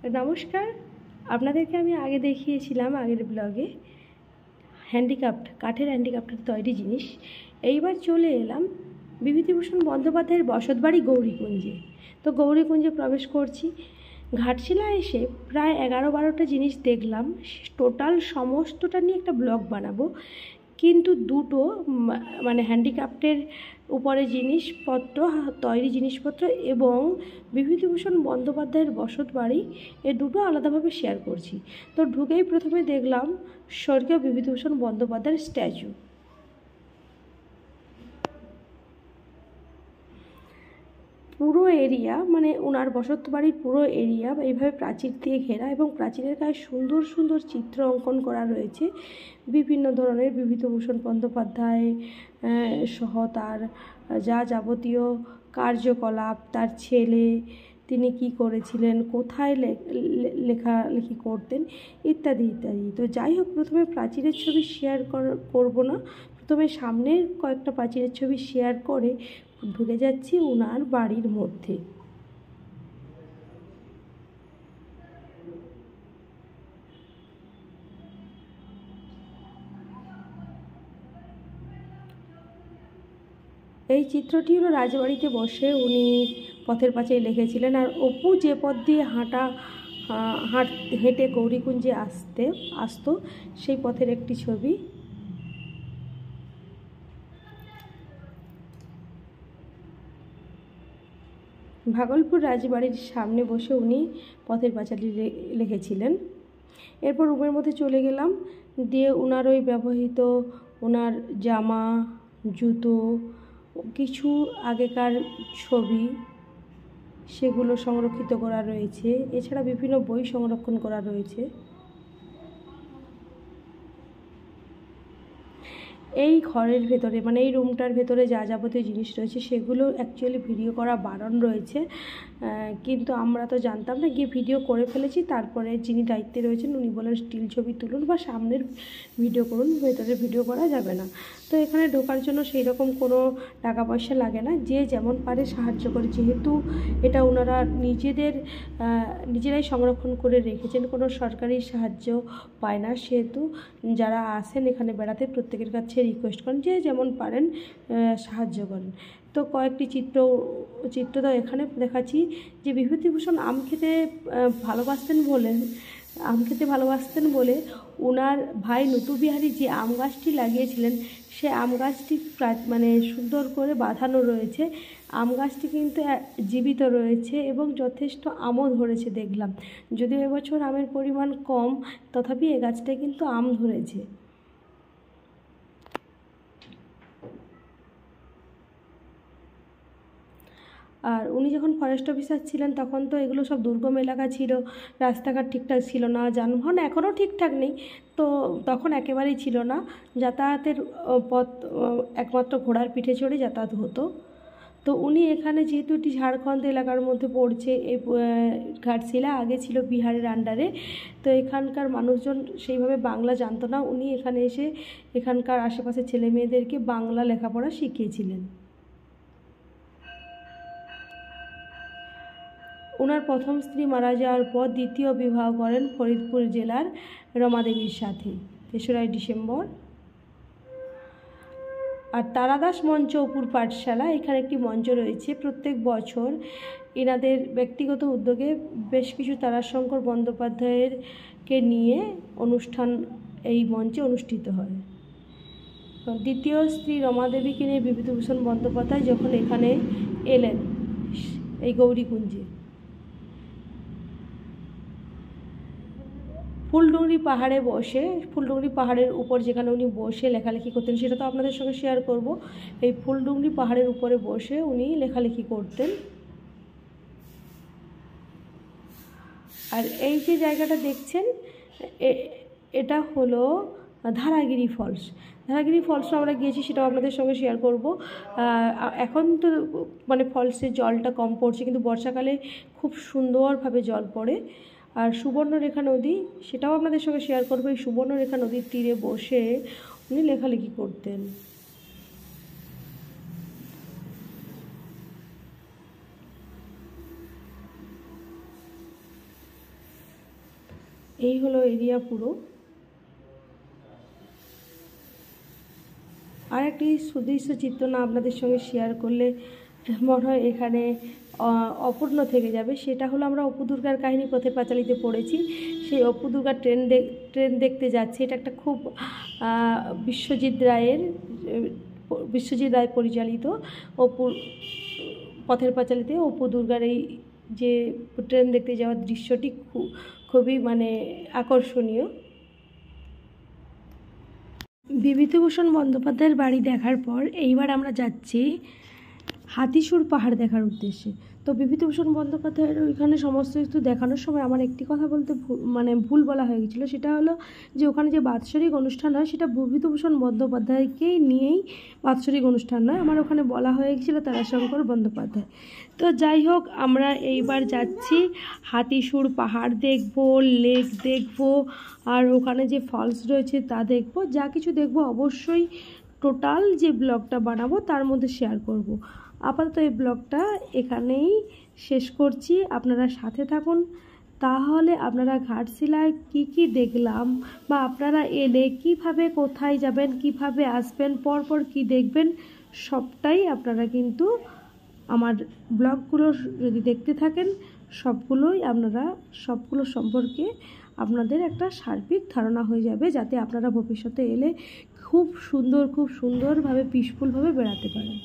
নমস্কার, আপনাদেরকে আমি আগে দেখিয়েছিলাম আগের ব্লগে হ্যান্ডিক্রাফট, কাঠের হ্যান্ডিক্রাফটের তৈরি জিনিস। এইবার চলে এলাম বিভূতিভূষণ বন্দ্যোপাধ্যায়ের বসতবাড়ি গৌরীকুঞ্জে। তো গৌরীকুঞ্জে প্রবেশ করছি। ঘাটশিলা এসে প্রায় 11-12টা জিনিস দেখলাম। টোটাল সমস্তটা নিয়ে একটা ব্লগ বানাবো, কিন্তু দুটো মানে হ্যান্ডিক্রাফটের উপরে জিনিসপত্র, তৈরি জিনিসপত্র এবং বিভূতিভূষণ বন্দ্যোপাধ্যায়ের বসত বাড়ি, এ দুটো আলাদাভাবে শেয়ার করছি। তো ঢুকেই প্রথমে দেখলাম স্বর্গীয় বিভূতিভূষণ বন্দ্যোপাধ্যায়ের স্ট্যাচু। পুরো এরিয়া মানে ওনার বসত বাড়ির পুরো এরিয়া এইভাবে প্রাচীর দিয়ে ঘেরা এবং প্রাচীরের গায়ে সুন্দর সুন্দর চিত্র অঙ্কন করা রয়েছে বিভিন্ন ধরনের। বিভূতিভূষণ বন্দ্যোপাধ্যায় সহ তার যা যাবতীয় কার্যকলাপ, তার ছেলে, তিনি কি করেছিলেন, কোথায় লেখালেখি করতেন, ইত্যাদি ইত্যাদি। তো যাই হোক, প্রথমে প্রাচীরের ছবি শেয়ার করব না, প্রথমে সামনের কয়েকটা প্রাচীরের ছবি শেয়ার করে ঢুকে যাচ্ছি ওনার বাড়ির মধ্যে। এই চিত্রটি হলো রাজবাড়িতে বসে উনি পথের পাঁচালী লিখেছিলেন। আর অপু যে পথ দিয়ে হেঁটে গৌরীকুঞ্জে আসতো সেই পথের একটি ছবি। ভাগলপুর রাজবাড়ির সামনে বসে উনি পথের পাঁচালী লিখেছিলেন। এরপর রুমের মধ্যে চলে গেলাম, দিয়ে ওনার ওই ব্যবহৃত ওনার জামা, জুতো, কিছু আগেকার ছবি, সেগুলো সংরক্ষিত করা রয়েছে। এছাড়া বিভিন্ন বই সংরক্ষণ করা রয়েছে। এই ঘরের ভেতরে মানে এই রুমটার ভেতরে যা যাবতীয় জিনিস রয়েছে সেগুলো অ্যাকচুয়ালি ভিডিও করা বারণ রয়েছে, কিন্তু আমরা তো জানতাম না, গিয়ে ভিডিও করে ফেলেছি। তারপরে যিনি দায়িত্বে রয়েছেন উনি বলেন স্টিল ছবি তুলুন বা সামনের ভিডিও করুন, ভেতরে ভিডিও করা যাবে না। তো এখানে ঢোকার জন্য সেই রকম কোনো টাকা পয়সা লাগে না, যে যেমন পারে সাহায্য করে। যেহেতু এটা ওনারা নিজেরাই সংরক্ষণ করে রেখেছেন, কোনো সরকারি সাহায্য পায় না, সেহেতু যারা আসেন এখানে বেড়াতে প্রত্যেকের কাছে রিকোয়েস্ট করেন যে যেমন পারেন সাহায্য করেন। তো কয়েকটি চিত্র তো এখানে দেখাচ্ছি যে বিভূতিভূষণ আম খেতে ভালোবাসতেন বলে ওনার ভাই নটুবিহারী যে আম গাছটি লাগিয়েছিলেন সে আম গাছটি মানে সুন্দর করে বাঁধানো রয়েছে। আম গাছটি কিন্তু জীবিত রয়েছে এবং যথেষ্ট আমও ধরেছে দেখলাম। যদিও এবছর আমের পরিমাণ কম, তথাপি এ গাছটায় কিন্তু আম ধরেছে। আর উনি যখন ফরেস্ট অফিসার ছিলেন তখন তো এগুলো সব দুর্গম এলাকা ছিল, রাস্তাঘাট ঠিকঠাক ছিল না, যানবাহন এখনও ঠিকঠাক নেই, তো তখন একেবারেই ছিল না। যাতায়াতের পথ একমাত্র ঘোড়ার পিঠে চড়ে যাতায়াত হতো। তো উনি এখানে যেহেতু এটি ঝাড়খণ্ড এলাকার মধ্যে পড়ছে, এই ঘাটশিলা আগে ছিল বিহারের আন্ডারে, তো এখানকার মানুষজন সেইভাবে বাংলা জানতো না। উনি এখানে এসে এখানকার আশেপাশের ছেলে মেয়েদেরকে বাংলা লেখাপড়া শিখিয়েছিলেন। ওনার প্রথম স্ত্রী মারা যাওয়ার পর দ্বিতীয় বিবাহ করেন ফরিদপুর জেলার রমাদেবীর সাথে 3রা ডিসেম্বর। আর তারাদাস মঞ্চ অপুর পাঠশালা, এখানে একটি মঞ্চ রয়েছে। প্রত্যেক বছর এনাদের ব্যক্তিগত উদ্যোগে বেশ কিছু তারাশঙ্কর বন্দ্যোপাধ্যায়কে নিয়ে অনুষ্ঠান এই মঞ্চে অনুষ্ঠিত হয়। দ্বিতীয় স্ত্রী রমাদেবীকে নিয়ে বিভূতিভূষণ বন্দ্যোপাধ্যায় যখন এখানে এলেন এই গৌরীকুঞ্জে, ফুলডুংরি পাহাড়ের উপর যেখানে উনি বসে লেখালেখি করতেন, সেটা তো আপনাদের সঙ্গে শেয়ার করব। এই ফুলডুংরি পাহাড়ের উপরে বসে উনি লেখালেখি করতেন। আর এই যে জায়গাটা দেখছেন এটা হলো ধারাগিরি ফলস আমরা গিয়েছি, সেটাও আপনাদের সঙ্গে শেয়ার করব। এখন তো মানে ফলসের জলটা কম পড়ছে, কিন্তু বর্ষাকালে খুব সুন্দরভাবে জল পড়ে। আর সুবর্ণরেখা নদী, সেটাও আপনাদের সঙ্গে শেয়ার করবো। এই সুবর্ণরেখা নদীর তীরে বসে উনি লেখালেখি করতেন। এই হলো এরিয়া পুরো। আর একটি সুদৃশ্য চিত্র না আপনাদের সঙ্গে শেয়ার করলে মনে হয় এখানে অপূর্ণ থেকে যাবে। সেটা হলো আমরা অপু দুর্গার কাহিনী পথের পাঁচালীতে পড়েছি। সেই অপু দুর্গার ট্রেন দেখতে যাচ্ছি। এটা একটা খুব বিশ্বজিৎ রায় পরিচালিত অপুর পথের পাঁচালীতে অপু দুর্গার এই যে ট্রেন দেখতে যাওয়ার দৃশ্যটি খুবই মানে আকর্ষণীয়। বিভূতিভূষণ বন্দ্যোপাধ্যায়ের বাড়ি দেখার পর এইবার আমরা যাচ্ছি হাতিসুর পাহাড় দেখার উদ্দেশ্যে। তো বিভূতিভূষণ বন্দ্যোপাধ্যায়ের ওইখানে সমস্ত কিছু দেখানোর সময় আমার একটি কথা বলতে ভুল বলা হয়ে গেছিলো। সেটা হলো যে ওখানে যে বাৎসরিক অনুষ্ঠান হয় সেটা বিভূতিভূষণ বন্দ্যোপাধ্যায়কেই নিয়েই বাৎসরিক অনুষ্ঠান নয়, আমার ওখানে বলা হয়ে গেছিলো তারাশঙ্কর বন্দ্যোপাধ্যায়। তো যাই হোক, আমরা এইবার যাচ্ছি হাতিসুর পাহাড় দেখব, লেক দেখব, আর ওখানে যে ফলস রয়েছে তা দেখব। যা কিছু দেখব অবশ্যই টোটাল যে ব্লগটা বানাবো তার মধ্যে শেয়ার করব। আপাতত এই ব্লগটা এখানেই শেষ করছি, আপনারা সাথে থাকুন। তাহলে আপনারা ঘাটশিলায় কি দেখলাম বা আপনারা এলে কিভাবে কোথায় যাবেন, কিভাবে আসবেন, পরপর কি দেখবেন, সবটাই আপনারা কিন্তু আমার ব্লগগুলো যদি দেখতে থাকেন সবগুলো সম্পর্কে আপনাদের একটা সার্বিক ধারণা হয়ে যাবে, যাতে আপনারা ভবিষ্যতে এলে খুব সুন্দরভাবে পিসফুলভাবে বেড়াতে পারেন।